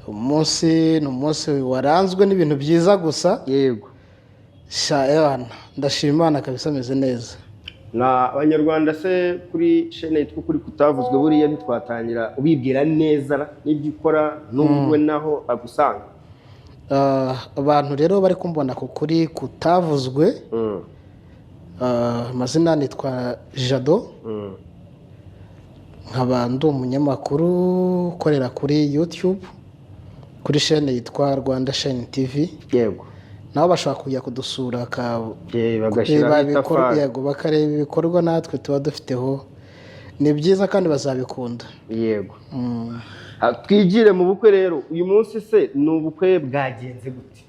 umunsi ni umunsi waranzwe n'ibintu byiza gusa. Yego. Shayana ndashima Imana kabisa ameze neza. Na abanyarwanda se kuri chaîne yitwa kuri kutavuzwe buriya ntitwatangira ubibwira neza n'ibyo ukora n'ubwo naho agusanga. Abantu rero bari kumbona ku kuri kutavuzwe. Amazina nitwa Jado. Nkaba ndi umunyamakuru ukorera kuri YouTube kuri chaîne yitwa Rwanda Shine TV. Yego. Nabo bashaka kujya kudusura bagashira itafari. Yego bakareba ibikorwa natwe tuba dufiteho. Ni byiza kandi bazabikunda. Yego. Twigire mu bukwe rero uyu munsi se ni ubukwe bwagenze gute?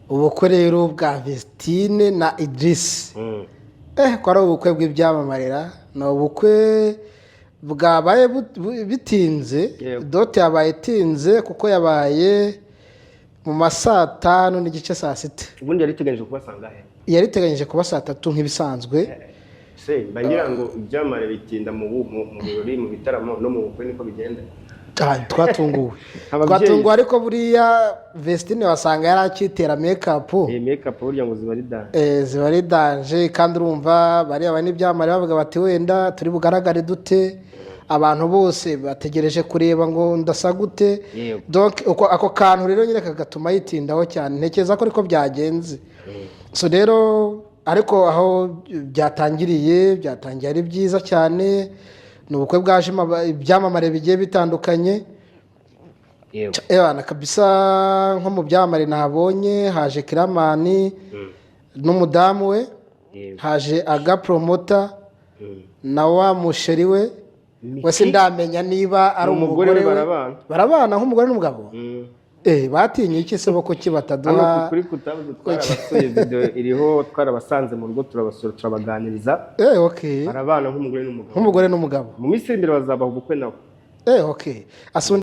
Ubukwe rero bwa Vestine na Idris. Ko ari ubukwe bw'ibyamamarira. Ni ubukwe bwabaye bitinze. Dote yabaye itinze kuko yabaye mu masaa 5 n'igice saa 6. Ubundi yariteganyije kubasanga he? Yariteganyije kuba saa 3 nk'ibisanzwe. Se bangira ngo ibyamare bitinda mu birori mu bitaramo no mu bukwe niko bigenda. Twatunguwe ariko buriya Vestine wasanga yari akitera make-up. Make-up burya ngo ziba ari danje kandi urumva bari aba n'ibyamare bavuga bati wenda turi bugaragare dute, abantu bose bategereje kureba ngo ndasa gute. Donc ako kantu rero nyine kagatuma yitindaho cyane. Ntekeza ko ariko byagenze. So rero ariko aho byatangiye ari byiza cyane. Ni ubukwe bwaje ibyamamare bigiye bitandukanye. Kabisa nko mu byamamare nabonye haje Kiramani n'umudamu we. Haje Aga Promoter na wa musheri we. Wese ndamenya niba ari umugore we. Barabana nk'umugore n'umugabo. Batinye iki se boko kibataduha. Kuri kutabuze twarabasuye video iriho twarabasanze mu rugo turabasura turabaganiriza. Okay. Barabana nk'umugore n'umugabo. Nk'umugore n'umugabo. Mu minsi imbere bazabaho ubukwe nawe. Okay.